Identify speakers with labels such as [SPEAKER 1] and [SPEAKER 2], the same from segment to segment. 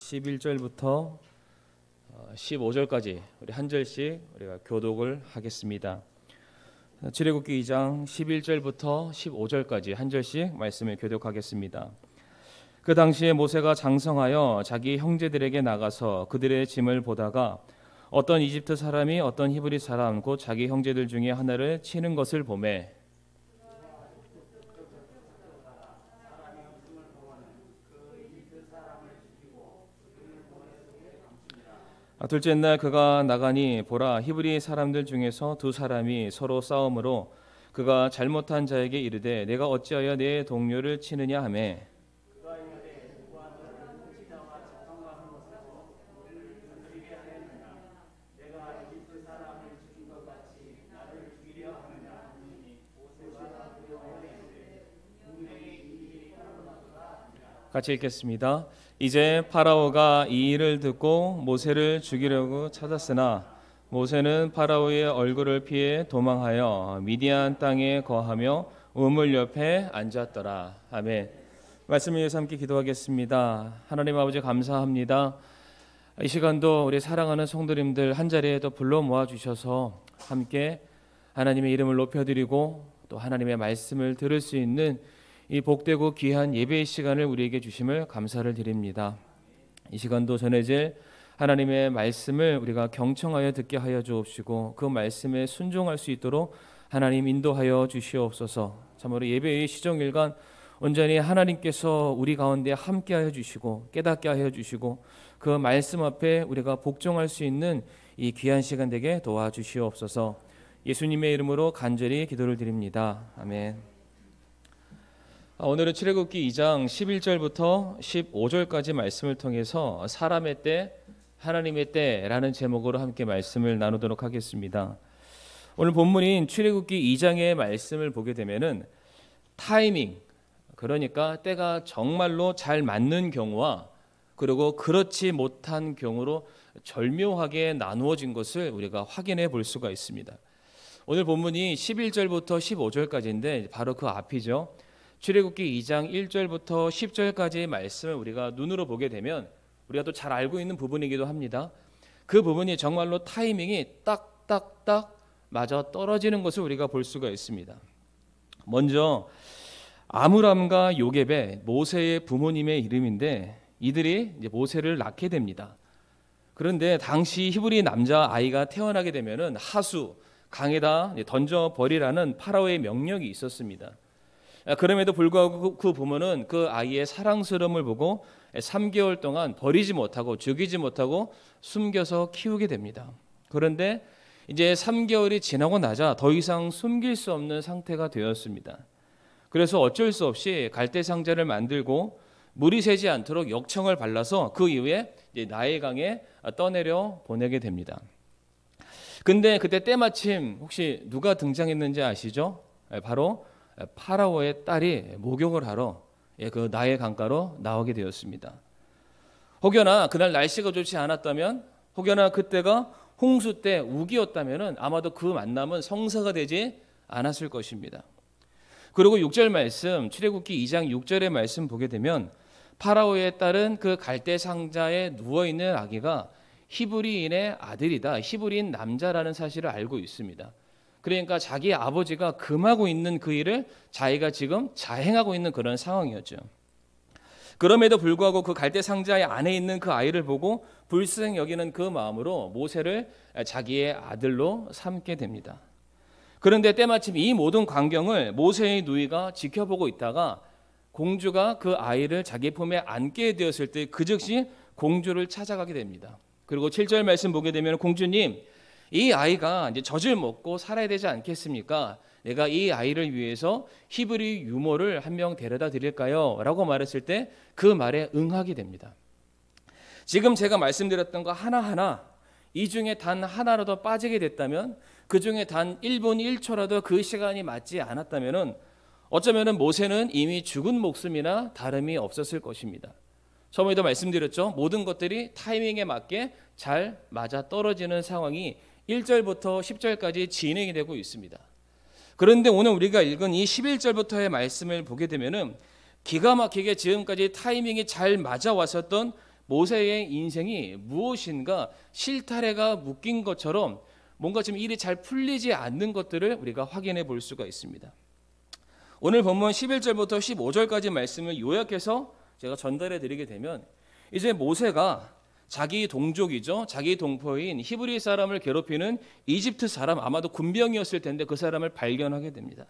[SPEAKER 1] 11절부터 15절까지 우리 한 절씩 우리가 교독을 하겠습니다. 출애굽기 2장 11절부터 15절까지 한 절씩 말씀을 교독하겠습니다. 그 당시에 모세가 장성하여 자기 형제들에게 나가서 그들의 짐을 보다가 어떤 이집트 사람이 어떤 히브리 사람 곧 자기 형제들 중에 하나를 치는 것을 보매 둘째 날 그가 나가니 보라 히브리 사람들 중에서 두 사람이 서로 싸움으로 그가 잘못한 자에게 이르되 내가 어찌하여 내 동료를 치느냐 하매 같이 읽겠습니다. 이제 파라오가 이 일을 듣고 모세를 죽이려고 찾았으나 모세는 파라오의 얼굴을 피해 도망하여 미디안 땅에 거하며 우물 옆에 앉았더라. 아멘. 말씀을 위해서 함께 기도하겠습니다. 하나님 아버지 감사합니다. 이 시간도 우리 사랑하는 성도님들 한자리에 더 불러 모아주셔서 함께 하나님의 이름을 높여드리고 또 하나님의 말씀을 들을 수 있는 이 복되고 귀한 예배의 시간을 우리에게 주심을 감사를 드립니다. 이 시간도 전해질 하나님의 말씀을 우리가 경청하여 듣게 하여 주옵시고 그 말씀에 순종할 수 있도록 하나님 인도하여 주시옵소서. 참으로 예배의 시정일간 온전히 하나님께서 우리 가운데 함께하여 주시고 깨닫게 하여 주시고 그 말씀 앞에 우리가 복종할 수 있는 이 귀한 시간 되게 도와주시옵소서. 예수님의 이름으로 간절히 기도를 드립니다. 아멘. 오늘은 출애굽기 2장 11절부터 15절까지 말씀을 통해서 사람의 때, 하나님의 때라는 제목으로 함께 말씀을 나누도록 하겠습니다. 오늘 본문인 출애굽기 2장의 말씀을 보게 되면은 타이밍, 그러니까 때가 정말로 잘 맞는 경우와 그리고 그렇지 못한 경우로 절묘하게 나누어진 것을 우리가 확인해 볼 수가 있습니다. 오늘 본문이 11절부터 15절까지인데 바로 그 앞이죠. 출애굽기 2장 1절부터 10절까지의 말씀을 우리가 눈으로 보게 되면 우리가 또 잘 알고 있는 부분이기도 합니다. 그 부분이 정말로 타이밍이 딱딱딱 맞아 떨어지는 것을 우리가 볼 수가 있습니다. 먼저 아므람과 요깶의 모세의 부모님의 이름인데 이들이 이제 모세를 낳게 됩니다. 그런데 당시 히브리 남자 아이가 태어나게 되면은 하수 강에다 던져 버리라는 파라오의 명령이 있었습니다. 그럼에도 불구하고 그 부모는 그 아이의 사랑스러움을 보고 3개월 동안 버리지 못하고 죽이지 못하고 숨겨서 키우게 됩니다. 그런데 이제 3개월이 지나고 나자 더 이상 숨길 수 없는 상태가 되었습니다. 그래서 어쩔 수 없이 갈대 상자를 만들고 물이 새지 않도록 역청을 발라서 그 이후에 나일강에 떠내려 보내게 됩니다. 근데 그때 때마침 혹시 누가 등장했는지 아시죠? 바로 파라오의 딸이 목욕을 하러 그 나일 강가로 나오게 되었습니다. 혹여나 그날 날씨가 좋지 않았다면, 혹여나 그때가 홍수 때 우기였다면 아마도 그 만남은 성사가 되지 않았을 것입니다. 그리고 6절 말씀, 출애굽기 2장 6절의 말씀 보게 되면 파라오의 딸은 그 갈대 상자에 누워있는 아기가 히브리인의 아들이다, 히브리인 남자라는 사실을 알고 있습니다. 그러니까 자기 아버지가 금하고 있는 그 일을 자기가 지금 자행하고 있는 그런 상황이었죠. 그럼에도 불구하고 그 갈대 상자의 안에 있는 그 아이를 보고 불쌍히 여기는 그 마음으로 모세를 자기의 아들로 삼게 됩니다. 그런데 때마침 이 모든 광경을 모세의 누이가 지켜보고 있다가 공주가 그 아이를 자기 품에 안게 되었을 때 그 즉시 공주를 찾아가게 됩니다. 그리고 7절 말씀 보게 되면 공주님, 이 아이가 이제 젖을 먹고 살아야 되지 않겠습니까? 내가 이 아이를 위해서 히브리 유모를 한 명 데려다 드릴까요? 라고 말했을 때 그 말에 응하게 됩니다. 지금 제가 말씀드렸던 거 하나하나 이 중에 단 하나라도 빠지게 됐다면, 그 중에 단 1분 1초라도 그 시간이 맞지 않았다면 어쩌면 모세는 이미 죽은 목숨이나 다름이 없었을 것입니다. 처음에도 말씀드렸죠. 모든 것들이 타이밍에 맞게 잘 맞아 떨어지는 상황이 1절부터 10절까지 진행이 되고 있습니다. 그런데 오늘 우리가 읽은 이 11절부터의 말씀을 보게 되면은 기가 막히게 지금까지 타이밍이 잘 맞아 왔었던 모세의 인생이 무엇인가 실타래가 묶인 것처럼 뭔가 지금 일이 잘 풀리지 않는 것들을 우리가 확인해 볼 수가 있습니다. 오늘 본문 11절부터 15절까지 말씀을 요약해서 제가 전달해 드리게 되면 이제 모세가 자기 동족이죠. 자기 동포인 히브리 사람을 괴롭히는 이집트 사람, 아마도 군병이었을 텐데 그 사람을 발견하게 됩니다.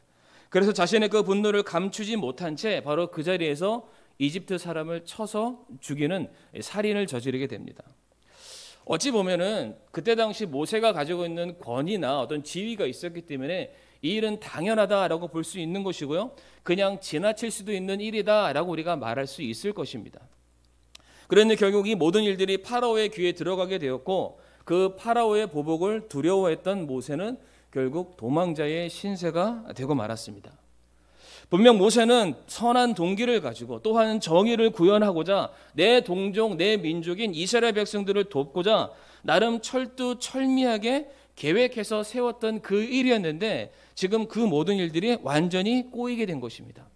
[SPEAKER 1] 그래서 자신의 그 분노를 감추지 못한 채 바로 그 자리에서 이집트 사람을 쳐서 죽이는 살인을 저지르게 됩니다. 어찌 보면은 그때 당시 모세가 가지고 있는 권위나 어떤 지위가 있었기 때문에 이 일은 당연하다라고 볼 수 있는 것이고요. 그냥 지나칠 수도 있는 일이다라고 우리가 말할 수 있을 것입니다. 그런데 결국 이 모든 일들이 파라오의 귀에 들어가게 되었고 그 파라오의 보복을 두려워했던 모세는 결국 도망자의 신세가 되고 말았습니다. 분명 모세는 선한 동기를 가지고 또한 정의를 구현하고자 내 동족, 내 민족인 이스라엘 백성들을 돕고자 나름 철두철미하게 계획해서 세웠던 그 일이었는데 지금 그 모든 일들이 완전히 꼬이게 된 것입니다.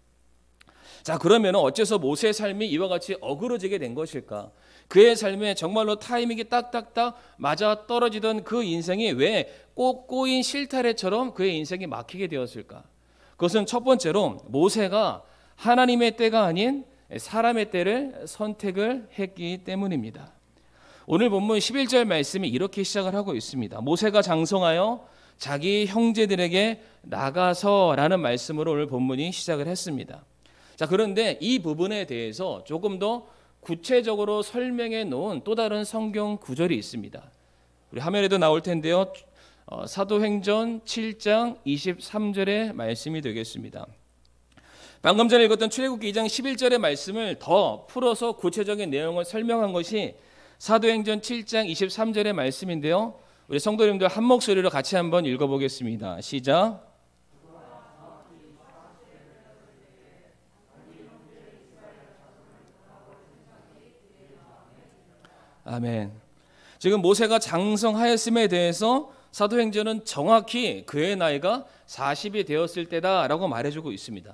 [SPEAKER 1] 자, 그러면 어째서 모세의 삶이 이와 같이 어그러지게 된 것일까? 그의 삶에 정말로 타이밍이 딱딱딱 맞아 떨어지던 그 인생이 왜 꼭 꼬인 실타래처럼 그의 인생이 막히게 되었을까? 그것은 첫 번째로 모세가 하나님의 때가 아닌 사람의 때를 선택을 했기 때문입니다. 오늘 본문 11절 말씀이 이렇게 시작을 하고 있습니다. 모세가 장성하여 자기 형제들에게 나가서라는 말씀으로 오늘 본문이 시작을 했습니다. 자, 그런데 이 부분에 대해서 조금 더 구체적으로 설명해 놓은 또 다른 성경 구절이 있습니다. 우리 화면에도 나올 텐데요. 사도행전 7장 23절의 말씀이 되겠습니다. 방금 전에 읽었던 출애굽기 2장 11절의 말씀을 더 풀어서 구체적인 내용을 설명한 것이 사도행전 7장 23절의 말씀인데요. 우리 성도님들 한 목소리로 같이 한번 읽어보겠습니다. 시작. 아멘. 지금 모세가 장성하였음에 대해서 사도행전은 정확히 그의 나이가 40이 되었을 때다라고 말해주고 있습니다.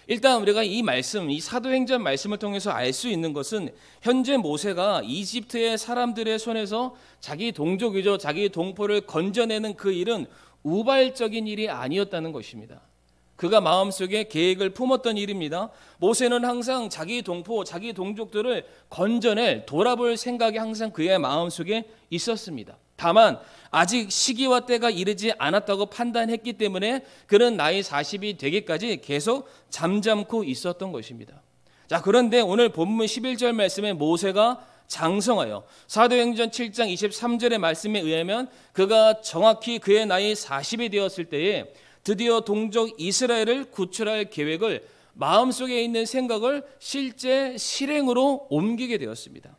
[SPEAKER 1] 일단 우리가 이 말씀, 이 사도행전 말씀을 통해서 알 수 있는 것은 현재 모세가 이집트의 사람들의 손에서 자기 동족이죠, 자기 동포를 건져내는 그 일은 우발적인 일이 아니었다는 것입니다. 그가 마음속에 계획을 품었던 일입니다. 모세는 항상 자기 동포, 자기 동족들을 건져낼, 돌아볼 생각이 항상 그의 마음속에 있었습니다. 다만 아직 시기와 때가 이르지 않았다고 판단했기 때문에 그는 나이 40이 되기까지 계속 잠잠고 있었던 것입니다. 자, 그런데 오늘 본문 11절 말씀에 모세가 장성하여 사도행전 7장 23절의 말씀에 의하면 그가 정확히 그의 나이 40이 되었을 때에 드디어 동족 이스라엘을 구출할 계획을 마음속에 있는 생각을 실제 실행으로 옮기게 되었습니다.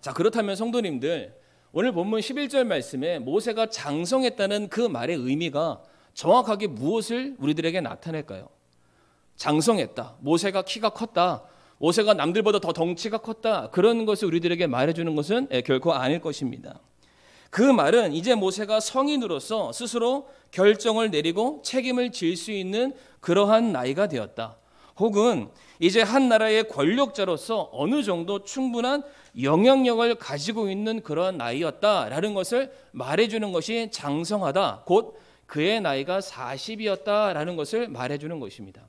[SPEAKER 1] 자, 그렇다면 성도님들, 오늘 본문 11절 말씀에 모세가 장성했다는 그 말의 의미가 정확하게 무엇을 우리들에게 나타낼까요? 장성했다, 모세가 키가 컸다, 모세가 남들보다 더 덩치가 컸다, 그런 것을 우리들에게 말해주는 것은 결코 아닐 것입니다. 그 말은 이제 모세가 성인으로서 스스로 결정을 내리고 책임을 질 수 있는 그러한 나이가 되었다. 혹은 이제 한 나라의 권력자로서 어느 정도 충분한 영향력을 가지고 있는 그러한 나이였다라는 것을 말해주는 것이 장성하다. 곧 그의 나이가 40이었다라는 것을 말해주는 것입니다.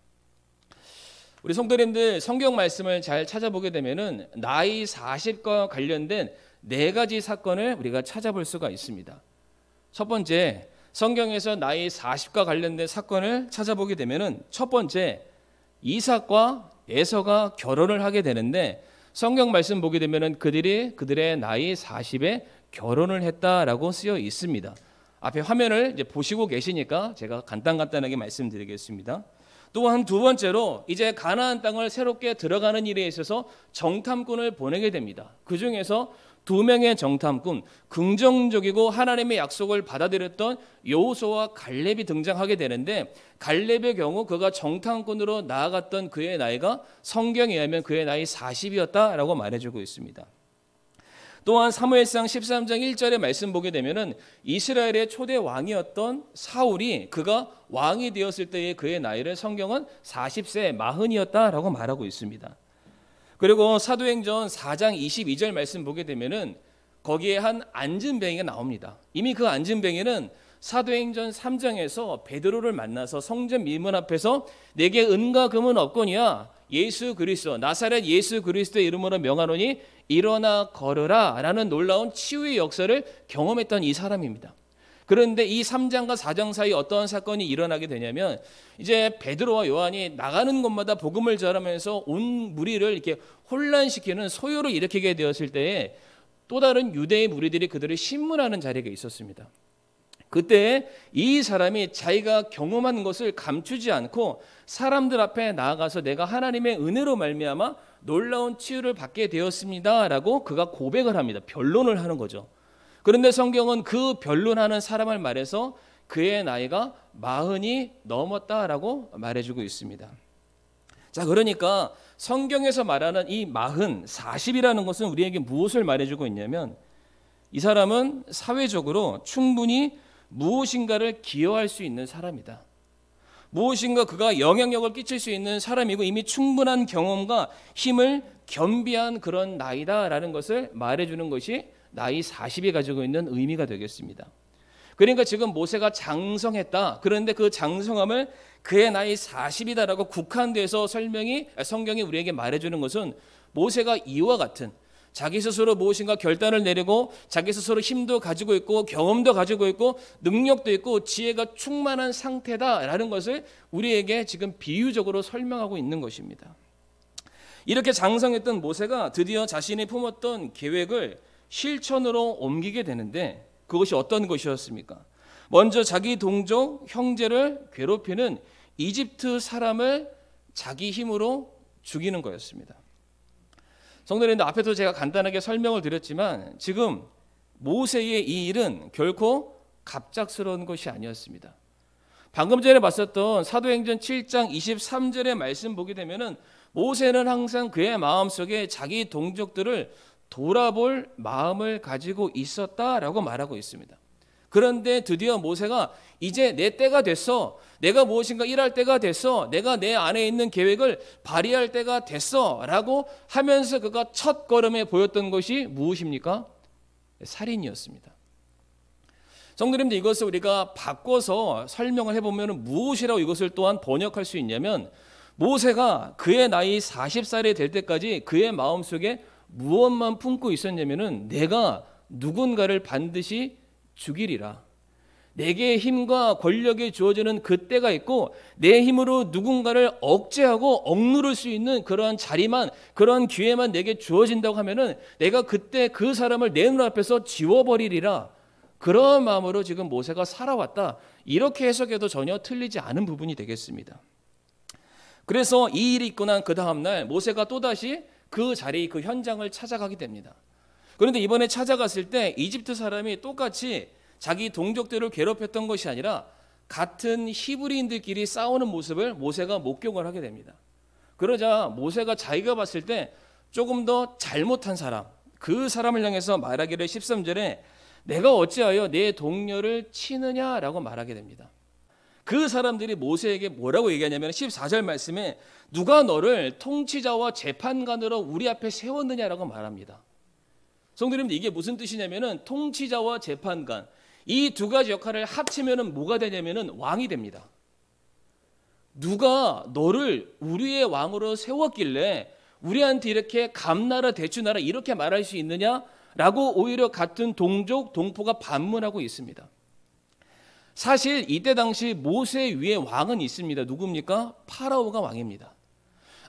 [SPEAKER 1] 우리 성도님들 성경 말씀을 잘 찾아보게 되면은 나이 40과 관련된 4가지 사건을 우리가 찾아볼 수가 있습니다. 첫 번째, 성경에서 나이 40과 관련된 사건을 찾아보게 되면은 첫 번째, 이삭과 에서가 결혼을 하게 되는데 성경 말씀 보게 되면은 그들의 나이 40에 결혼을 했다라고 쓰여 있습니다. 앞에 화면을 이제 보시고 계시니까 제가 간단하게 말씀드리겠습니다. 또한 두 번째로 이제 가나안 땅을 새롭게 들어가는 일에 있어서 정탐꾼을 보내게 됩니다. 그 중에서 2명의 정탐꾼, 긍정적이고 하나님의 약속을 받아들였던 여호수아와 갈렙이 등장하게 되는데 갈렙의 경우 그가 정탐꾼으로 나아갔던 그의 나이가 성경에 의하면 그의 나이 40이었다라고 말해주고 있습니다. 또한 사무엘상 13장 1절의 말씀 보게 되면은 이스라엘의 초대 왕이었던 사울이 그가 왕이 되었을 때의 그의 나이를 성경은 40세 마흔이었다라고 말하고 있습니다. 그리고 사도행전 4장 22절 말씀 보게 되면은 거기에 한 앉은뱅이가 나옵니다. 이미 그 앉은뱅이는 사도행전 3장에서 베드로를 만나서 성전 밀문 앞에서 내게 은과 금은 없거니와 예수 그리스도 나사렛 예수 그리스도의 이름으로 명하노니 일어나 걸으라 라는 놀라운 치유의 역사를 경험했던 이 사람입니다. 그런데 이 3장과 4장 사이 어떠한 사건이 일어나게 되냐면 이제 베드로와 요한이 나가는 곳마다 복음을 전하면서 온 무리를 이렇게 혼란시키는 소요를 일으키게 되었을 때에 또 다른 유대의 무리들이 그들을 신문하는 자리가 있었습니다. 그때 이 사람이 자기가 경험한 것을 감추지 않고 사람들 앞에 나아가서 내가 하나님의 은혜로 말미암아 놀라운 치유를 받게 되었습니다라고 그가 고백을 합니다. 변론을 하는 거죠. 그런데 성경은 그 변론하는 사람을 말해서 그의 나이가 40이 넘었다라고 말해주고 있습니다. 자, 그러니까 성경에서 말하는 이 40이라는 것은 우리에게 무엇을 말해주고 있냐면 이 사람은 사회적으로 충분히 무엇인가를 기여할 수 있는 사람이다. 무엇인가 그가 영향력을 끼칠 수 있는 사람이고 이미 충분한 경험과 힘을 겸비한 그런 나이다라는 것을 말해주는 것이 나이 40이 가지고 있는 의미가 되겠습니다. 그러니까 지금 모세가 장성했다. 그런데 그 장성함을 그의 나이 40이다라고 국한돼서 성경이 우리에게 말해주는 것은 모세가 이와 같은 자기 스스로 무엇인가 결단을 내리고 자기 스스로 힘도 가지고 있고 경험도 가지고 있고 능력도 있고 지혜가 충만한 상태다라는 것을 우리에게 지금 비유적으로 설명하고 있는 것입니다. 이렇게 장성했던 모세가 드디어 자신이 품었던 계획을 실천으로 옮기게 되는데 그것이 어떤 것이었습니까? 먼저 자기 동족 형제를 괴롭히는 이집트 사람을 자기 힘으로 죽이는 거였습니다. 성도님들, 앞에도 제가 간단하게 설명을 드렸지만 지금 모세의 이 일은 결코 갑작스러운 것이 아니었습니다. 방금 전에 봤었던 사도행전 7장 23절의 말씀 보게 되면은 모세는 항상 그의 마음속에 자기 동족들을 돌아볼 마음을 가지고 있었다라고 말하고 있습니다. 그런데 드디어 모세가 이제 내 때가 됐어. 내가 무엇인가 일할 때가 됐어. 내가 내 안에 있는 계획을 발휘할 때가 됐어 라고 하면서 그가 첫 걸음에 보였던 것이 무엇입니까? 살인이었습니다. 성도님들, 이것을 우리가 바꿔서 설명을 해보면 무엇이라고 이것을 또한 번역할 수 있냐면 모세가 그의 나이 40살이 될 때까지 그의 마음속에 무엇만 품고 있었냐면은 내가 누군가를 반드시 죽이리라. 내게 힘과 권력이 주어지는 그때가 있고 내 힘으로 누군가를 억제하고 억누를 수 있는 그러한 자리만, 그러한 기회만 내게 주어진다고 하면은 내가 그때 그 사람을 내 눈앞에서 지워버리리라. 그런 마음으로 지금 모세가 살아왔다. 이렇게 해석해도 전혀 틀리지 않은 부분이 되겠습니다. 그래서 이 일이 있고 난 그 다음날 모세가 또다시 그 자리, 그 현장을 찾아가게 됩니다. 그런데 이번에 찾아갔을 때 이집트 사람이 똑같이 자기 동족들을 괴롭혔던 것이 아니라 같은 히브리인들끼리 싸우는 모습을 모세가 목격을 하게 됩니다. 그러자 모세가 자기가 봤을 때 조금 더 잘못한 사람, 그 사람을 향해서 말하기를 13절에 내가 어찌하여 내 동료를 치느냐라고 말하게 됩니다. 그 사람들이 모세에게 뭐라고 얘기하냐면 14절 말씀에 누가 너를 통치자와 재판관으로 우리 앞에 세웠느냐라고 말합니다. 성도님들, 이게 무슨 뜻이냐면은 통치자와 재판관, 이 두 가지 역할을 합치면은 뭐가 되냐면은 왕이 됩니다. 누가 너를 우리의 왕으로 세웠길래 우리한테 이렇게 감나라 대추나라 이렇게 말할 수 있느냐라고 오히려 같은 동족 동포가 반문하고 있습니다. 사실 이때 당시 모세 위에 왕은 있습니다. 누굽니까? 파라오가 왕입니다.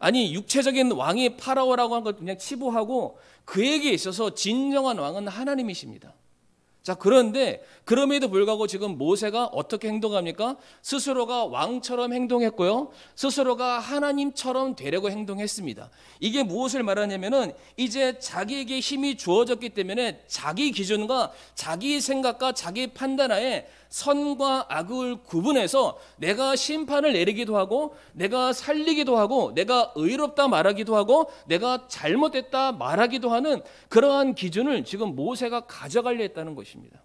[SPEAKER 1] 아니, 육체적인 왕이 파라오라고 하는 것 그냥 치부하고 그에게 있어서 진정한 왕은 하나님이십니다. 자, 그런데 그럼에도 불구하고 지금 모세가 어떻게 행동합니까? 스스로가 왕처럼 행동했고요. 스스로가 하나님처럼 되려고 행동했습니다. 이게 무엇을 말하냐면은 이제 자기에게 힘이 주어졌기 때문에 자기 기준과 자기 생각과 자기 판단하에 선과 악을 구분해서 내가 심판을 내리기도 하고 내가 살리기도 하고 내가 의롭다 말하기도 하고 내가 잘못됐다 말하기도 하는 그러한 기준을 지금 모세가 가져가려 했다는 것입니다.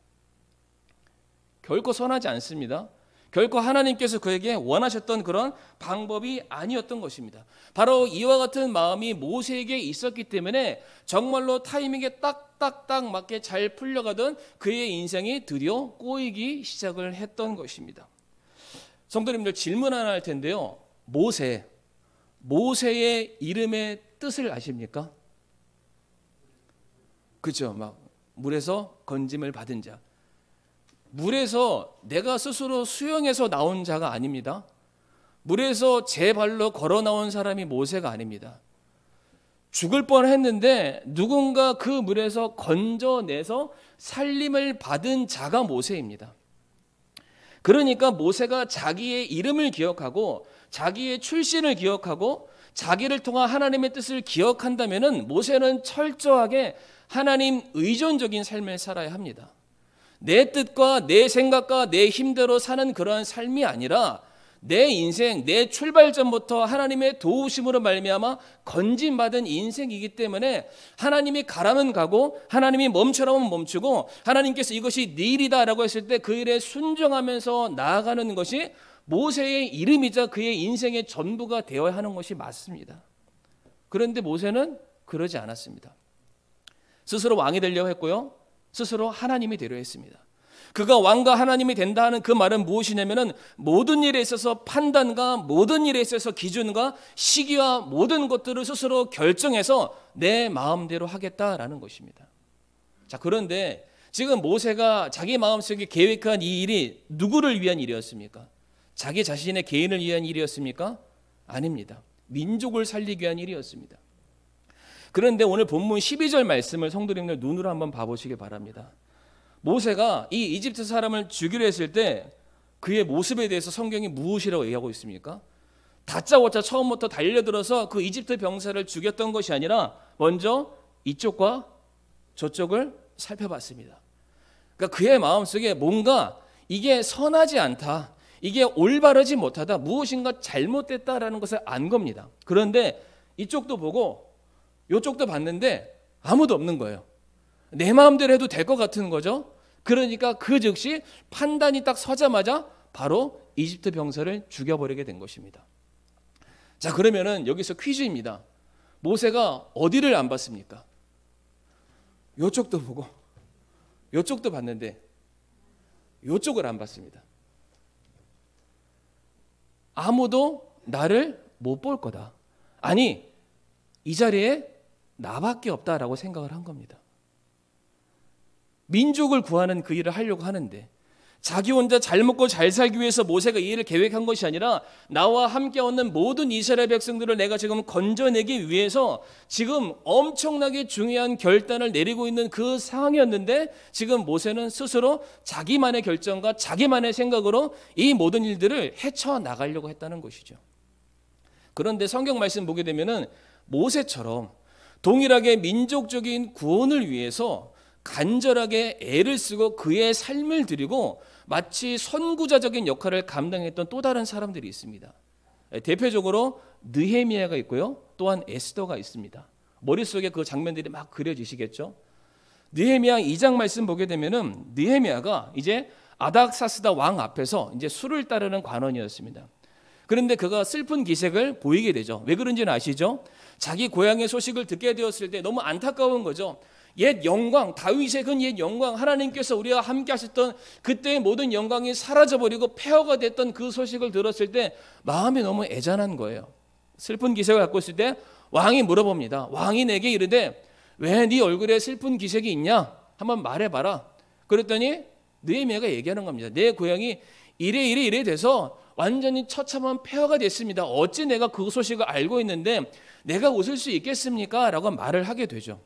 [SPEAKER 1] 결코 선하지 않습니다.
[SPEAKER 2] 결코 하나님께서 그에게 원하셨던 그런 방법이 아니었던 것입니다. 바로 이와 같은 마음이 모세에게 있었기 때문에 정말로 타이밍에 딱딱딱 맞게 잘 풀려가던 그의 인생이 드디어 꼬이기 시작을 했던 것입니다. 성도님들, 질문 하나 할 텐데요. 모세의 이름의 뜻을 아십니까? 그죠? 막 물에서 건짐을 받은 자. 물에서 내가 스스로 수영해서 나온 자가 아닙니다. 물에서 제 발로 걸어 나온 사람이 모세가 아닙니다. 죽을 뻔했는데 누군가 그 물에서 건져내서 살림을 받은 자가 모세입니다. 그러니까 모세가 자기의 이름을 기억하고 자기의 출신을 기억하고 자기를 통한 하나님의 뜻을 기억한다면 모세는 철저하게 하나님 의존적인 삶을 살아야 합니다. 내 뜻과 내 생각과 내 힘대로 사는 그러한 삶이 아니라 내 인생, 내 출발점부터 하나님의 도우심으로 말미암아 건진받은 인생이기 때문에 하나님이 가라면 가고 하나님이 멈추라면 멈추고 하나님께서 이것이 네 일이다라고 했을 때 그 일에 순종하면서 나아가는 것이 모세의 이름이자 그의 인생의 전부가 되어야 하는 것이 맞습니다. 그런데 모세는 그러지 않았습니다. 스스로 왕이 되려고 했고요. 스스로 하나님이 되려 했습니다. 그가 왕과 하나님이 된다 하는 그 말은 무엇이냐면은 모든 일에 있어서 판단과 모든 일에 있어서 기준과 시기와 모든 것들을 스스로 결정해서 내 마음대로 하겠다라는 것입니다. 자, 그런데 지금 모세가 자기 마음속에 계획한 이 일이 누구를 위한 일이었습니까? 자기 자신의 개인을 위한 일이었습니까? 아닙니다. 민족을 살리기 위한 일이었습니다. 그런데 오늘 본문 12절 말씀을 성도님들 눈으로 한번 봐보시기 바랍니다. 모세가 이 이집트 사람을 죽이려 했을 때 그의 모습에 대해서 성경이 무엇이라고 얘기하고 있습니까? 다짜고짜 처음부터 달려들어서 그 이집트 병사를 죽였던 것이 아니라 먼저 이쪽과 저쪽을 살펴봤습니다. 그러니까 그의 마음속에 뭔가 이게 선하지 않다, 이게 올바르지 못하다, 무엇인가 잘못됐다라는 것을 안 겁니다. 그런데 이쪽도 보고 이쪽도 봤는데 아무도 없는 거예요. 내 마음대로 해도 될 것 같은 거죠. 그러니까 그 즉시 판단이 딱 서자마자 바로 이집트 병사를 죽여버리게 된 것입니다. 자, 그러면은 여기서 퀴즈입니다. 모세가 어디를 안 봤습니까? 이쪽도 보고 이쪽도 봤는데 이쪽을 안 봤습니다. 아무도 나를 못 볼 거다. 아니, 이 자리에 나밖에 없다라고 생각을 한 겁니다. 민족을 구하는 그 일을 하려고 하는데 자기 혼자 잘 먹고 잘 살기 위해서 모세가 이 일을 계획한 것이 아니라 나와 함께 얻는 모든 이스라엘 백성들을 내가 지금 건져내기 위해서 지금 엄청나게 중요한 결단을 내리고 있는 그 상황이었는데 지금 모세는 스스로 자기만의 결정과 자기만의 생각으로 이 모든 일들을 헤쳐나가려고 했다는 것이죠. 그런데 성경 말씀 보게 되면은 모세처럼 동일하게 민족적인 구원을 위해서 간절하게 애를 쓰고 그의 삶을 드리고 마치 선구자적인 역할을 감당했던 또 다른 사람들이 있습니다. 대표적으로 느헤미야가 있고요. 또한 에스더가 있습니다. 머릿속에 그 장면들이 막 그려지시겠죠. 느헤미야 2장 말씀 보게 되면은 느헤미야가 이제 아닥사스다 왕 앞에서 이제 수를 따르는 관원이었습니다. 그런데 그가 슬픈 기색을 보이게 되죠. 왜 그런지는 아시죠? 자기 고향의 소식을 듣게 되었을 때 너무 안타까운 거죠. 옛 영광, 다윗의 그 옛 영광, 하나님께서 우리와 함께 하셨던 그때의 모든 영광이 사라져버리고 폐허가 됐던 그 소식을 들었을 때 마음이 너무 애잔한 거예요. 슬픈 기색을 갖고 있을 때 왕이 물어봅니다. 왕이 내게 이르되 왜 네 얼굴에 슬픈 기색이 있냐? 한번 말해봐라. 그랬더니 느헤미야가 얘기하는 겁니다. 내 고향이 이래 돼서 완전히 처참한 폐허가 됐습니다. 어찌 내가 그 소식을 알고 있는데 내가 웃을 수 있겠습니까? 라고 말을 하게 되죠.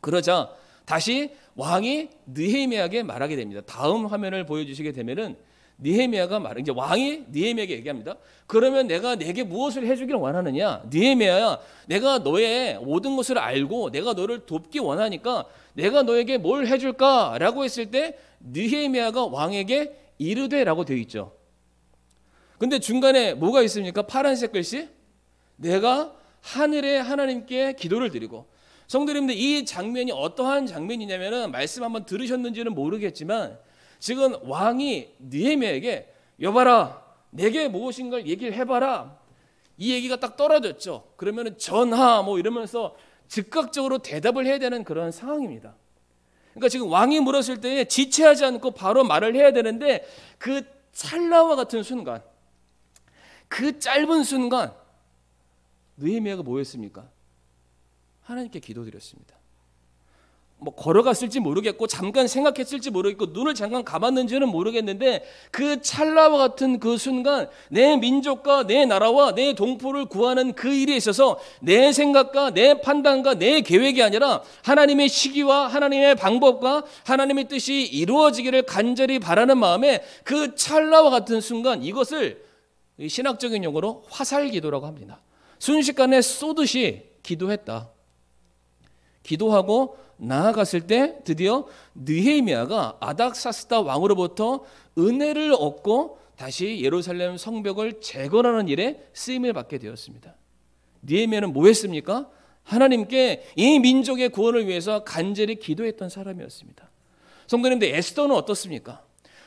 [SPEAKER 2] 그러자 다시 왕이 느헤미야에게 말하게 됩니다. 다음 화면을 보여주시게 되면은 느헤미야가 이제 왕이 느헤미야에게 얘기합니다. 그러면 내가 내게 무엇을 해주기를 원하느냐? 느헤미야야, 내가 너의 모든 것을 알고 내가 너를 돕기 원하니까 내가 너에게 뭘 해줄까라고 했을 때 느헤미야가 왕에게 이르되라고 되어 있죠. 근데 중간에 뭐가 있습니까? 파란색 글씨? 내가 하늘의 하나님께 기도를 드리고. 성도님들, 이 장면이 어떠한 장면이냐면은 말씀 한번 들으셨는지는 모르겠지만 지금 왕이 느헤미야에게 여봐라, 내게 무엇인가를 얘기를 해봐라. 이 얘기가 딱 떨어졌죠. 그러면 전하 뭐 이러면서 즉각적으로 대답을 해야 되는 그런 상황입니다. 그러니까 지금 왕이 물었을 때 지체하지 않고 바로 말을 해야 되는데 그 찰나와 같은 순간, 그 짧은 순간 느헤미야가 뭐 했습니까? 하나님께 기도드렸습니다. 뭐 걸어갔을지 모르겠고 잠깐 생각했을지 모르겠고 눈을 잠깐 감았는지는 모르겠는데 그 찰나와 같은 그 순간 내 민족과 내 나라와 내 동포를 구하는 그 일에 있어서 내 생각과 내 판단과 내 계획이 아니라 하나님의 시기와 하나님의 방법과 하나님의 뜻이 이루어지기를 간절히 바라는 마음에 그 찰나와 같은 순간, 이것을 신학적인 용어로 화살기도라고 합니다. 순식간에 쏘듯이 기도했다. 기도하고 나아갔을 때 드디어 느헤미야가 아닥사스다 왕으로부터 은혜를 얻고 다시 예루살렘 성벽을 재건하는 일에 쓰임을 받게 되었습니다. 느헤미야는 뭐 했습니까? 하나님께 이 민족의 구원을 위해서 간절히 기도했던 사람이었습니다. 성도님들, 에스더는 어떻습니까?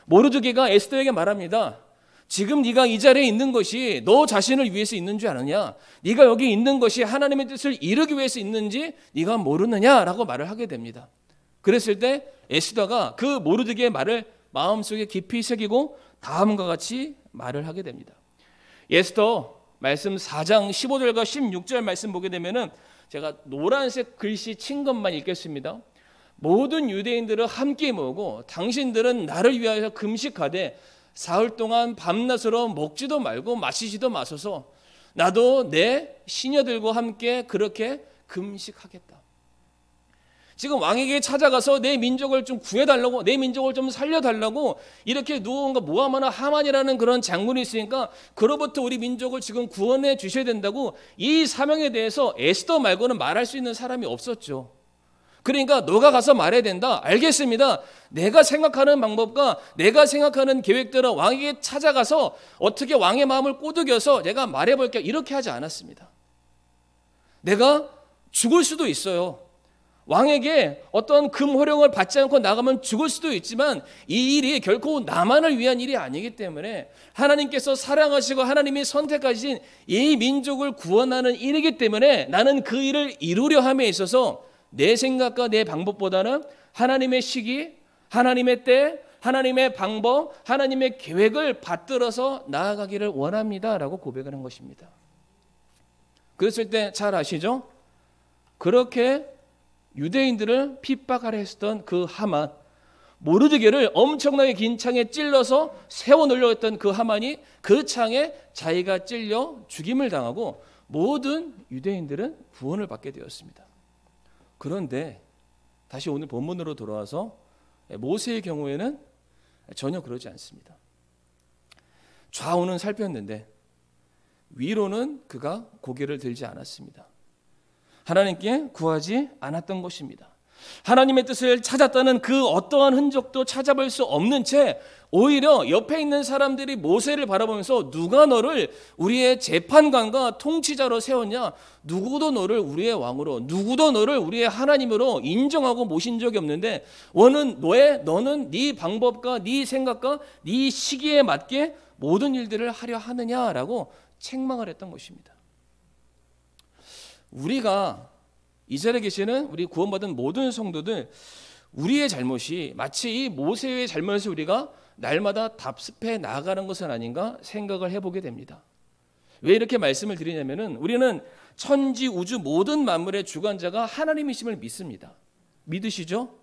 [SPEAKER 2] 모르드게가 에스더에게 말합니다. 지금 네가 이 자리에 있는 것이 너 자신을 위해서 있는 줄 아느냐? 네가 여기 있는 것이 하나님의 뜻을 이루기 위해서 있는지 네가 모르느냐라고 말을 하게 됩니다. 그랬을 때 에스더가 그 모르드게의 말을 마음속에 깊이 새기고 다음과 같이 말을 하게 됩니다. 에스더 말씀 4장 15절과 16절 말씀 보게 되면은 제가 노란색 글씨 친 것만 읽겠습니다. 모든 유대인들을 함께 모으고 당신들은 나를 위하여 금식하되 사흘 동안 밤낮으로 먹지도 말고 마시지도 마소서. 나도 내 시녀들과 함께 그렇게 금식하겠다. 지금 왕에게 찾아가서 내 민족을 좀 구해달라고, 내 민족을 좀 살려달라고 이렇게 누군가 모하마나 하만이라는 그런 장군이 있으니까 그로부터 우리 민족을 지금 구원해 주셔야 된다고 이 사명에 대해서 에스더 말고는 말할 수 있는 사람이 없었죠. 그러니까 너가 가서 말해야 된다. 알겠습니다. 내가 생각하는 방법과 내가 생각하는 계획대로 왕에게 찾아가서 어떻게 왕의 마음을 꼬드겨서 내가 말해볼게, 이렇게 하지 않았습니다. 내가 죽을 수도 있어요. 왕에게 어떤 금호령을 받지 않고 나가면 죽을 수도 있지만 이 일이 결코 나만을 위한 일이 아니기 때문에 하나님께서 사랑하시고 하나님이 선택하신 이 민족을 구원하는 일이기 때문에 나는 그 일을 이루려 함에 있어서 내 생각과 내 방법보다는 하나님의 시기, 하나님의 때, 하나님의 방법, 하나님의 계획을 받들어서 나아가기를 원합니다라고 고백하는 것입니다. 그랬을 때 잘 아시죠? 그렇게 유대인들을 핍박하려 했던 그 하만, 모르드게를 엄청나게 긴 창에 찔러서 세워놓으려 했던 그 하만이 그 창에 자기가 찔려 죽임을 당하고 모든 유대인들은 구원을 받게 되었습니다. 그런데 다시 오늘 본문으로 돌아와서 모세의 경우에는 전혀 그러지 않습니다. 좌우는 살폈는데 위로는 그가 고개를 들지 않았습니다. 하나님께 구하지 않았던 것입니다. 하나님의 뜻을 찾았다는 그 어떠한 흔적도 찾아볼 수 없는 채 오히려 옆에 있는 사람들이 모세를 바라보면서 누가 너를 우리의 재판관과 통치자로 세웠냐? 누구도 너를 우리의 왕으로, 누구도 너를 우리의 하나님으로 인정하고 모신 적이 없는데 너는 네 방법과 네 생각과 네 시기에 맞게 모든 일들을 하려 하느냐라고 책망을 했던 것입니다. 우리가 이 자리에 계시는 우리 구원받은 모든 성도들, 우리의 잘못이 마치 이 모세의 잘못을 우리가 날마다 답습해 나아가는 것은 아닌가 생각을 해보게 됩니다. 왜 이렇게 말씀을 드리냐면은 우리는 천지 우주 모든 만물의 주관자가 하나님이심을 믿습니다. 믿으시죠?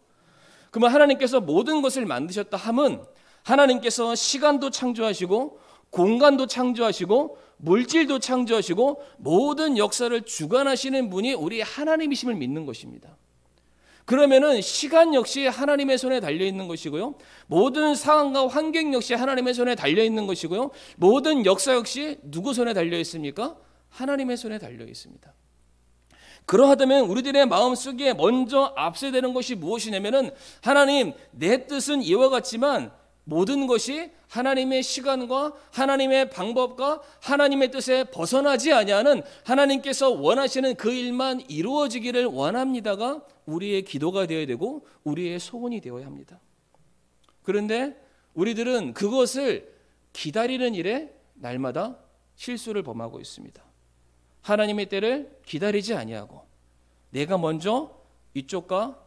[SPEAKER 2] 그러면 하나님께서 모든 것을 만드셨다 함은 하나님께서 시간도 창조하시고 공간도 창조하시고 물질도 창조하시고 모든 역사를 주관하시는 분이 우리 하나님이심을 믿는 것입니다. 그러면은 시간 역시 하나님의 손에 달려 있는 것이고요. 모든 상황과 환경 역시 하나님의 손에 달려 있는 것이고요. 모든 역사 역시 누구 손에 달려 있습니까? 하나님의 손에 달려 있습니다. 그러하다면 우리들의 마음속에 먼저 앞서야 되는 것이 무엇이냐면은 하나님, 내 뜻은 이와 같지만 모든 것이 하나님의 시간과 하나님의 방법과 하나님의 뜻에 벗어나지 아니하는 하나님께서 원하시는 그 일만 이루어지기를 원합니다가 우리의 기도가 되어야 되고 우리의 소원이 되어야 합니다. 그런데 우리들은 그것을 기다리는 일에 날마다 실수를 범하고 있습니다. 하나님의 때를 기다리지 아니하고 내가 먼저 이쪽과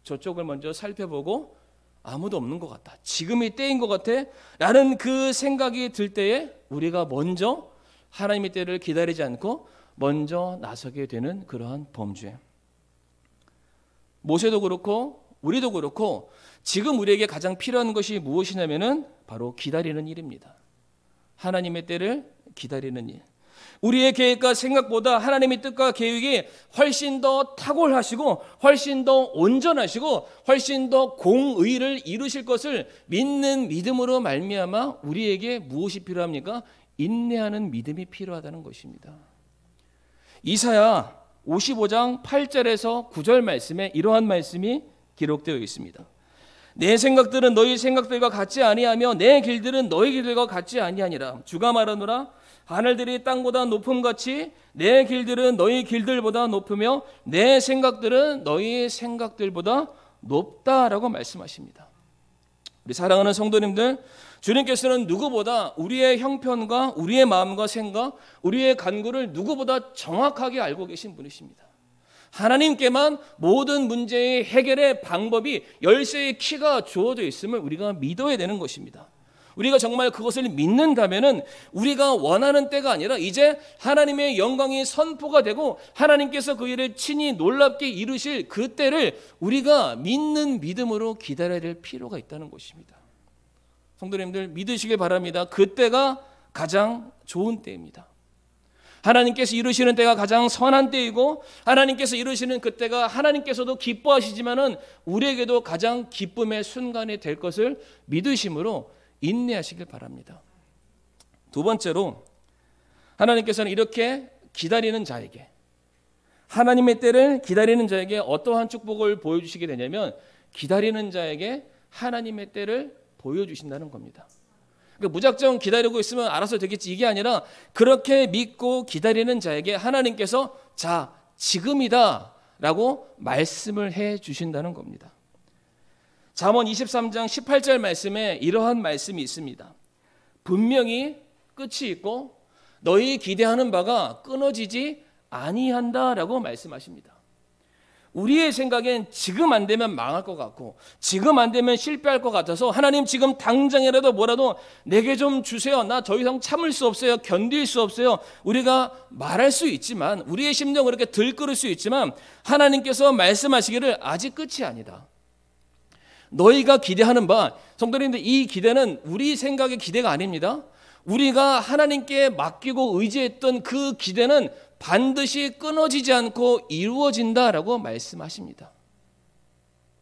[SPEAKER 2] 저쪽을 먼저 살펴보고 아무도 없는 것 같다, 지금이 때인 것 같아 라는 그 생각이 들 때에 우리가 먼저 하나님의 때를 기다리지 않고 먼저 나서게 되는 그러한 범죄. 모세도 그렇고 우리도 그렇고 지금 우리에게 가장 필요한 것이 무엇이냐면은 바로 기다리는 일입니다. 하나님의 때를 기다리는 일. 우리의 계획과 생각보다 하나님의 뜻과 계획이 훨씬 더 탁월하시고 훨씬 더 온전하시고 훨씬 더 공의를 이루실 것을 믿는 믿음으로 말미암아 우리에게 무엇이 필요합니까? 인내하는 믿음이 필요하다는 것입니다. 이사야 55장 8절에서 9절 말씀에 이러한 말씀이 기록되어 있습니다. 내 생각들은 너희 생각들과 같지 아니하며 내 길들은 너희 길들과 같지 아니하니라. 주가 말하노라. 하늘들이 땅보다 높음같이 내 길들은 너희 길들보다 높으며 내 생각들은 너희 생각들보다 높다라고 말씀하십니다. 우리 사랑하는 성도님들, 주님께서는 누구보다 우리의 형편과 우리의 마음과 생각, 우리의 간구를 누구보다 정확하게 알고 계신 분이십니다. 하나님께만 모든 문제의 해결의 방법이 열쇠의 키가 주어져 있음을 우리가 믿어야 되는 것입니다. 우리가 정말 그것을 믿는다면은 우리가 원하는 때가 아니라 이제 하나님의 영광이 선포가 되고 하나님께서 그 일을 친히 놀랍게 이루실 그 때를 우리가 믿는 믿음으로 기다려야 될 필요가 있다는 것입니다. 성도님들, 믿으시길 바랍니다. 그 때가 가장 좋은 때입니다. 하나님께서 이루시는 때가 가장 선한 때이고 하나님께서 이루시는 그 때가 하나님께서도 기뻐하시지만은 우리에게도 가장 기쁨의 순간이 될 것을 믿으심으로 인내하시길 바랍니다. 두 번째로, 하나님께서는 이렇게 기다리는 자에게, 하나님의 때를 기다리는 자에게 어떠한 축복을 보여주시게 되냐면 기다리는 자에게 하나님의 때를 보여주신다는 겁니다. 그러니까 무작정 기다리고 있으면 알아서 되겠지, 이게 아니라 그렇게 믿고 기다리는 자에게 하나님께서 자, 지금이다 라고 말씀을 해 주신다는 겁니다. 잠언 23장 18절 말씀에 이러한 말씀이 있습니다. 분명히 끝이 있고 너희 기대하는 바가 끊어지지 아니한다라고 말씀하십니다. 우리의 생각엔 지금 안 되면 망할 것 같고 지금 안 되면 실패할 것 같아서 하나님 지금 당장이라도 뭐라도 내게 좀 주세요, 나 더 이상 참을 수 없어요, 견딜 수 없어요, 우리가 말할 수 있지만, 우리의 심정을 그렇게 들끓을 수 있지만 하나님께서 말씀하시기를 아직 끝이 아니다. 너희가 기대하는 바, 성도님들, 이 기대는 우리 생각의 기대가 아닙니다. 우리가 하나님께 맡기고 의지했던 그 기대는 반드시 끊어지지 않고 이루어진다라고 말씀하십니다.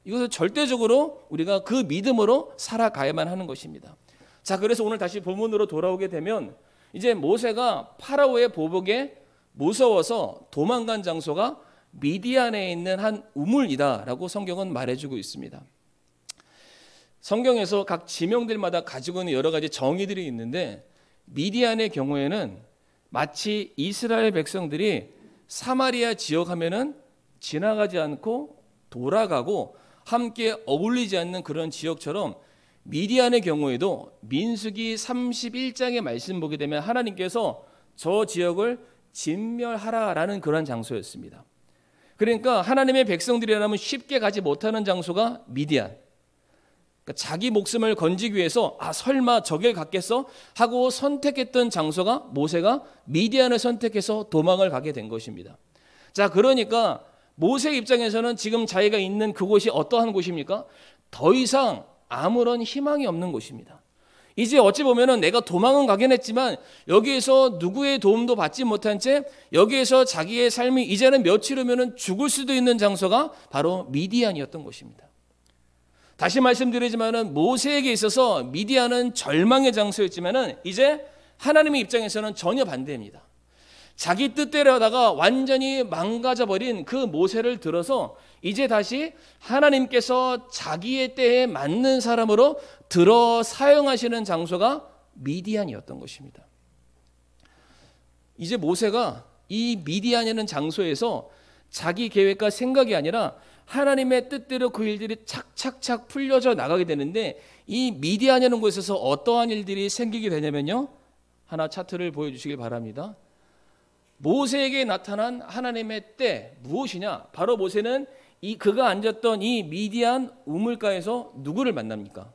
[SPEAKER 2] 이것을 절대적으로 우리가 그 믿음으로 살아가야만 하는 것입니다. 자, 그래서 오늘 다시 본문으로 돌아오게 되면 이제 모세가 파라오의 보복에 무서워서 도망간 장소가 미디안에 있는 한 우물이다라고 성경은 말해주고 있습니다. 성경에서 각 지명들마다 가지고 있는 여러 가지 정의들이 있는데 미디안의 경우에는 마치 이스라엘 백성들이 사마리아 지역 하면은 지나가지 않고 돌아가고 함께 어울리지 않는 그런 지역처럼 미디안의 경우에도 민수기 31장의 말씀 보게 되면 하나님께서 저 지역을 진멸하라라는 그런 장소였습니다. 그러니까 하나님의 백성들이라면 쉽게 가지 못하는 장소가 미디안. 그러니까 자기 목숨을 건지기 위해서 설마 저길 갔겠어? 하고 선택했던 장소가 모세가 미디안을 선택해서 도망을 가게 된 것입니다. 자, 그러니까 모세 입장에서는 지금 자기가 있는 그곳이 어떠한 곳입니까? 더 이상 아무런 희망이 없는 곳입니다. 이제 어찌 보면은 내가 도망은 가긴 했지만 여기에서 누구의 도움도 받지 못한 채 여기에서 자기의 삶이 이제는 며칠 후면은 죽을 수도 있는 장소가 바로 미디안이었던 것입니다. 다시 말씀드리지만은 모세에게 있어서 미디안은 절망의 장소였지만은 이제 하나님의 입장에서는 전혀 반대입니다. 자기 뜻대로 하다가 완전히 망가져버린 그 모세를 들어서 이제 다시 하나님께서 자기의 때에 맞는 사람으로 들어 사용하시는 장소가 미디안이었던 것입니다. 이제 모세가 이 미디안이라는 장소에서 자기 계획과 생각이 아니라 하나님의 뜻대로 그 일들이 착착착 풀려져 나가게 되는데, 이 미디안이라는 곳에서 어떠한 일들이 생기게 되냐면요, 하나 차트를 보여주시길 바랍니다. 모세에게 나타난 하나님의 때 무엇이냐? 바로 모세는 그가 앉았던 이 미디안 우물가에서 누구를 만납니까?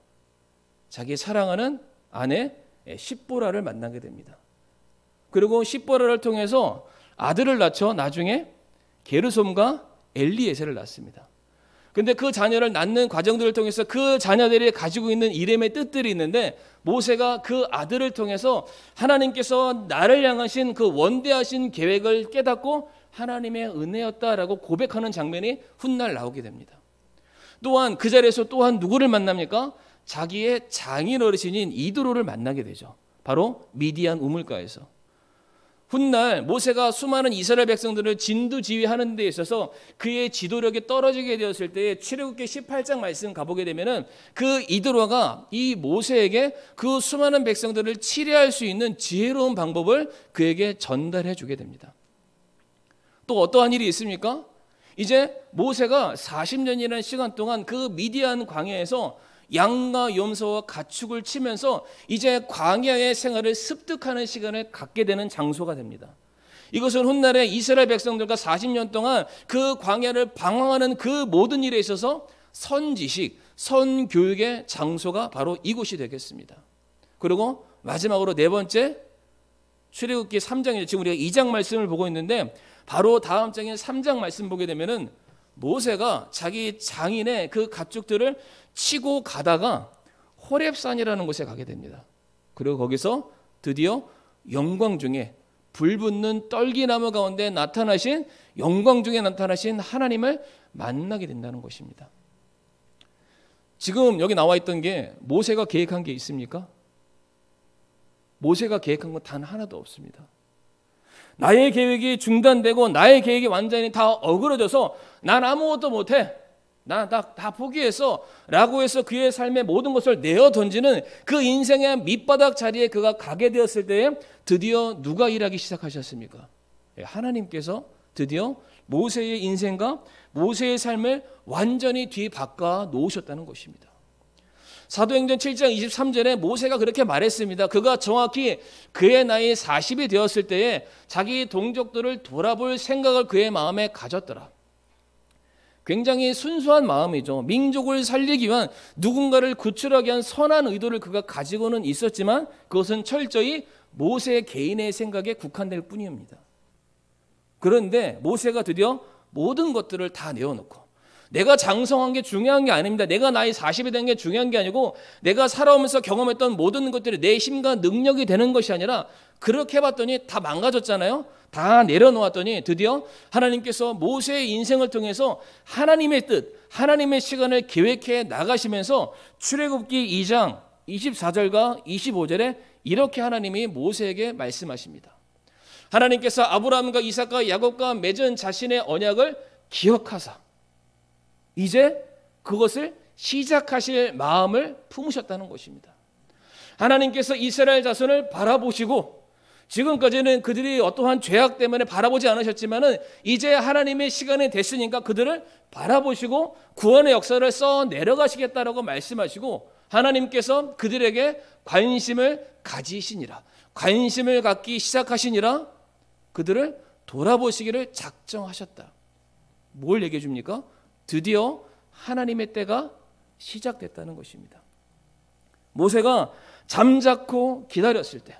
[SPEAKER 2] 자기 사랑하는 아내 십보라를 만나게 됩니다. 그리고 십보라를 통해서 아들을 낳죠. 나중에 게르솜과 엘리에셀을 낳습니다. 근데 그 자녀를 낳는 과정들을 통해서 그 자녀들이 가지고 있는 이름의 뜻들이 있는데, 모세가 그 아들을 통해서 하나님께서 나를 향하신 그 원대하신 계획을 깨닫고 하나님의 은혜였다라고 고백하는 장면이 훗날 나오게 됩니다. 또한 그 자리에서 또한 누구를 만납니까? 자기의 장인 어르신인 이드로를 만나게 되죠. 바로 미디안 우물가에서. 훗날 모세가 수많은 이스라엘 백성들을 진두지휘하는 데 있어서 그의 지도력이 떨어지게 되었을 때 출애굽기 18장 말씀 가보게 되면은 그 이드로가 이 모세에게 그 수많은 백성들을 치료할 수 있는 지혜로운 방법을 그에게 전달해 주게 됩니다. 또 어떠한 일이 있습니까? 이제 모세가 40년이라는 시간 동안 그 미디안 광야에서 양과 염소와 가축을 치면서 이제 광야의 생활을 습득하는 시간을 갖게 되는 장소가 됩니다. 이것은 훗날에 이스라엘 백성들과 40년 동안 그 광야를 방황하는 그 모든 일에 있어서 선지식, 선교육의 장소가 바로 이곳이 되겠습니다. 그리고 마지막으로 네 번째, 출애굽기 3장이죠. 지금 우리가 2장 말씀을 보고 있는데 바로 다음 장인 3장 말씀 보게 되면은 모세가 자기 장인의 그 가축들을 치고 가다가 호렙산이라는 곳에 가게 됩니다. 그리고 거기서 드디어 영광 중에 불붙는 떨기나무 가운데 나타나신, 영광 중에 나타나신 하나님을 만나게 된다는 것입니다. 지금 여기 나와 있던 게 모세가 계획한 게 있습니까? 모세가 계획한 건 단 하나도 없습니다. 나의 계획이 중단되고 나의 계획이 완전히 다 어그러져서 난 아무것도 못해, 나 다 포기했어 라고 해서 그의 삶의 모든 것을 내어 던지는 그 인생의 밑바닥 자리에 그가 가게 되었을 때에 드디어 누가 일하기 시작하셨습니까? 하나님께서 드디어 모세의 인생과 모세의 삶을 완전히 뒤바꿔 놓으셨다는 것입니다. 사도행전 7장 23절에 모세가 그렇게 말했습니다. 그가 정확히 그의 나이 40이 되었을 때에 자기 동족들을 돌아볼 생각을 그의 마음에 가졌더라. 굉장히 순수한 마음이죠. 민족을 살리기 위한, 누군가를 구출하기 위한 선한 의도를 그가 가지고는 있었지만 그것은 철저히 모세 개인의 생각에 국한될 뿐입니다. 그런데 모세가 드디어 모든 것들을 다 내어놓고, 내가 장성한 게 중요한 게 아닙니다. 내가 나이 40이 된 게 중요한 게 아니고 내가 살아오면서 경험했던 모든 것들이 내 힘과 능력이 되는 것이 아니라, 그렇게 해봤더니 다 망가졌잖아요. 다 내려놓았더니 드디어 하나님께서 모세의 인생을 통해서 하나님의 뜻, 하나님의 시간을 계획해 나가시면서 출애굽기 2장 24절과 25절에 이렇게 하나님이 모세에게 말씀하십니다. 하나님께서 아브라함과 이삭과 야곱과 맺은 자신의 언약을 기억하사 이제 그것을 시작하실 마음을 품으셨다는 것입니다. 하나님께서 이스라엘 자손을 바라보시고, 지금까지는 그들이 어떠한 죄악 때문에 바라보지 않으셨지만은 이제 하나님의 시간이 됐으니까 그들을 바라보시고 구원의 역사를 써 내려가시겠다라고 말씀하시고, 하나님께서 그들에게 관심을 가지시니라, 관심을 갖기 시작하시니라, 그들을 돌아보시기를 작정하셨다. 뭘 얘기해 줍니까? 드디어 하나님의 때가 시작됐다는 것입니다. 모세가 잠자코 기다렸을 때,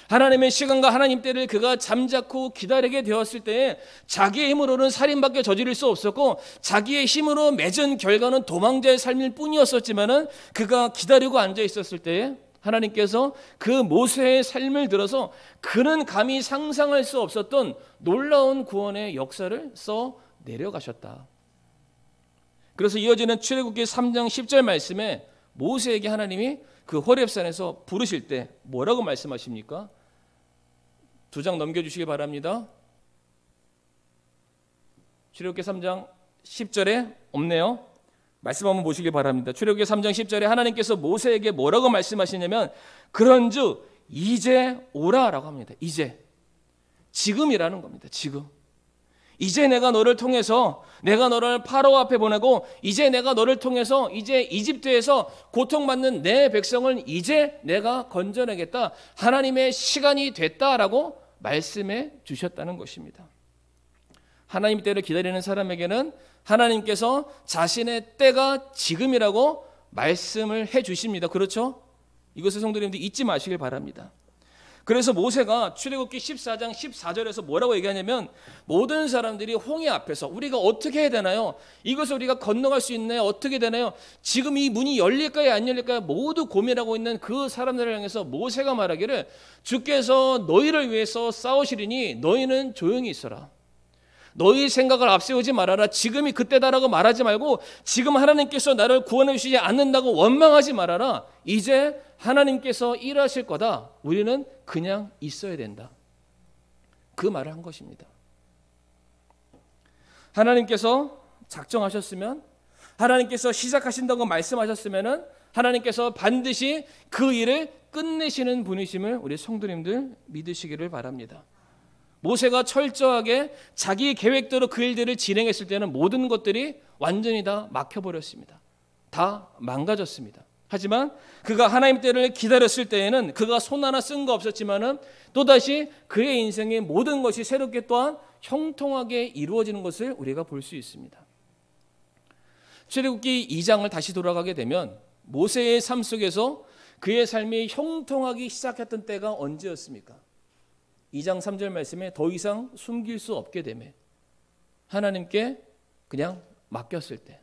[SPEAKER 2] 하나님의 시간과 하나님 때를 그가 잠자코 기다리게 되었을 때에 자기의 힘으로는 살인밖에 저지를 수 없었고 자기의 힘으로 맺은 결과는 도망자의 삶일 뿐이었었지만은 그가 기다리고 앉아 있었을 때에 하나님께서 그 모세의 삶을 들어서 그는 감히 상상할 수 없었던 놀라운 구원의 역사를 써 내려가셨다. 그래서 이어지는 출애굽기 3장 10절 말씀에 모세에게 하나님이 그 호렙산에서 부르실 때 뭐라고 말씀하십니까? 2장 넘겨주시기 바랍니다. 출애굽기 3장 10절에 없네요. 말씀 한번 보시기 바랍니다. 출애굽기 3장 10절에 하나님께서 모세에게 뭐라고 말씀하시냐면 그런즉 이제 오라라고 합니다. 이제, 지금이라는 겁니다. 지금. 이제 내가 너를 통해서 내가 너를 파라오 앞에 보내고 이제 내가 너를 통해서 이제 이집트에서 고통받는 내 백성을 이제 내가 건져내겠다. 하나님의 시간이 됐다라고 말씀해 주셨다는 것입니다. 하나님 때를 기다리는 사람에게는 하나님께서 자신의 때가 지금이라고 말씀을 해 주십니다. 그렇죠? 이것을 성도님들 잊지 마시길 바랍니다. 그래서 모세가 출애굽기 14장 14절에서 뭐라고 얘기하냐면 모든 사람들이 홍해 앞에서 우리가 어떻게 해야 되나요? 이것을 우리가 건너갈 수 있나요? 어떻게 되나요? 지금 이 문이 열릴까요? 안 열릴까요? 모두 고민하고 있는 그 사람들을 향해서 모세가 말하기를 주께서 너희를 위해서 싸우시리니 너희는 조용히 있어라. 너희 생각을 앞세우지 말아라. 지금이 그때다라고 말하지 말고 지금 하나님께서 나를 구원해 주시지 않는다고 원망하지 말아라. 이제 하나님께서 일하실 거다. 우리는 그냥 있어야 된다. 그 말을 한 것입니다. 하나님께서 작정하셨으면, 하나님께서 시작하신다고 말씀하셨으면 하나님께서 반드시 그 일을 끝내시는 분이심을 우리 성도님들 믿으시기를 바랍니다. 모세가 철저하게 자기 계획대로 그 일들을 진행했을 때는 모든 것들이 완전히 다 막혀버렸습니다. 다 망가졌습니다. 하지만 그가 하나님 때를 기다렸을 때에는 그가 손 하나 쓴 거 없었지만은 또다시 그의 인생의 모든 것이 새롭게 또한 형통하게 이루어지는 것을 우리가 볼 수 있습니다. 출애굽기 2장을 다시 돌아가게 되면 모세의 삶 속에서 그의 삶이 형통하기 시작했던 때가 언제였습니까? 2장 3절 말씀에 더 이상 숨길 수 없게 되매 하나님께 그냥 맡겼을 때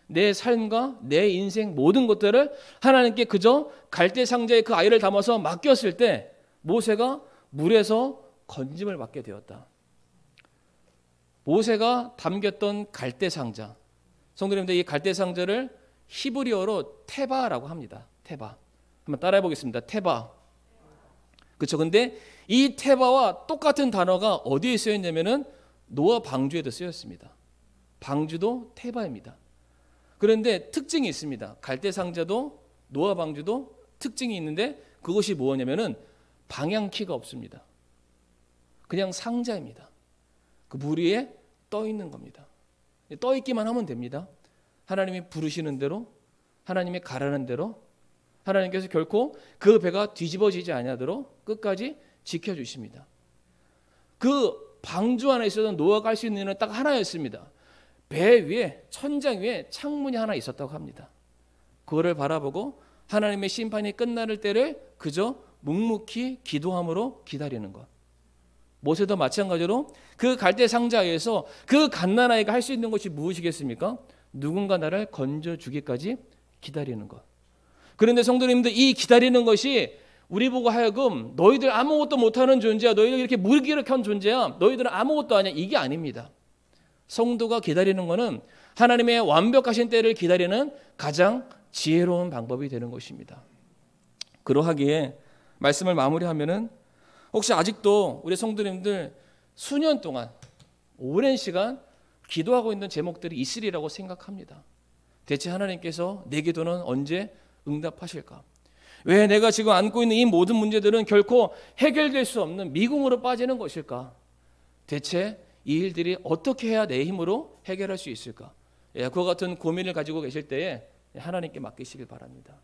[SPEAKER 2] 내 삶과 내 인생 모든 것들을 하나님께 그저 갈대 상자에 그 아이를 담아서 맡겼을 때 모세가 물에서 건짐을 받게 되었다. 모세가 담겼던 갈대 상자, 성도님들 이 갈대 상자를 히브리어로 테바라고 합니다. 테바. 한번 따라해 보겠습니다. 테바. 그렇죠. 근데 이 테바와 똑같은 단어가 어디에 쓰여 있냐면은 노아 방주에도 쓰였습니다. 방주도 테바입니다. 그런데 특징이 있습니다. 갈대 상자도 노아 방주도 특징이 있는데 그것이 뭐냐면은 방향키가 없습니다. 그냥 상자입니다. 그 물 위에 떠 있는 겁니다. 떠 있기만 하면 됩니다. 하나님이 부르시는 대로, 하나님이 가라는 대로 하나님께서 결코 그 배가 뒤집어지지 아니하도록 끝까지 지켜주십니다. 그 방주 안에 있었던 노아가 할 수 있는 일은 딱 하나였습니다. 배 위에, 천장 위에 창문이 하나 있었다고 합니다. 그거를 바라보고 하나님의 심판이 끝날 때를 그저 묵묵히 기도함으로 기다리는 것. 모세도 마찬가지로 그 갈대 상자에서 그 갓난아이가 할 수 있는 것이 무엇이겠습니까? 누군가 나를 건져주기까지 기다리는 것. 그런데 성도님들 이 기다리는 것이 우리 보고 하여금 너희들 아무것도 못하는 존재야. 너희들 이렇게 무기력한 존재야. 너희들은 아무것도 아니야. 이게 아닙니다. 성도가 기다리는 것은 하나님의 완벽하신 때를 기다리는 가장 지혜로운 방법이 되는 것입니다. 그러하기에 말씀을 마무리하면은 혹시 아직도 우리 성도님들 수년 동안 오랜 시간 기도하고 있는 제목들이 있으리라고 생각합니다. 대체 하나님께서 내 기도는 언제 응답하실까? 왜 내가 지금 안고 있는 이 모든 문제들은 결코 해결될 수 없는 미궁으로 빠지는 것일까? 대체 이 일들이 어떻게 해야 내 힘으로 해결할 수 있을까? 그와 같은 고민을 가지고 계실 때에 하나님께 맡기시길 바랍니다.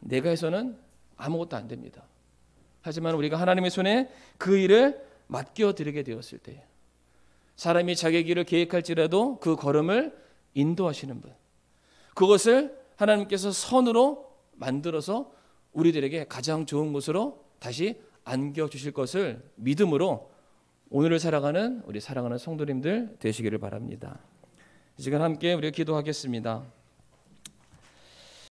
[SPEAKER 2] 내가 해서는 아무것도 안 됩니다. 하지만 우리가 하나님의 손에 그 일을 맡겨드리게 되었을 때 사람이 자기 길을 계획할지라도 그 걸음을 인도하시는 분, 그것을 하나님께서 선으로 만들어서 우리들에게 가장 좋은 곳으로 다시 안겨주실 것을 믿음으로 오늘을 살아가는 우리 사랑하는 성도님들 되시기를 바랍니다. 이 시간 함께 우리가 기도하겠습니다.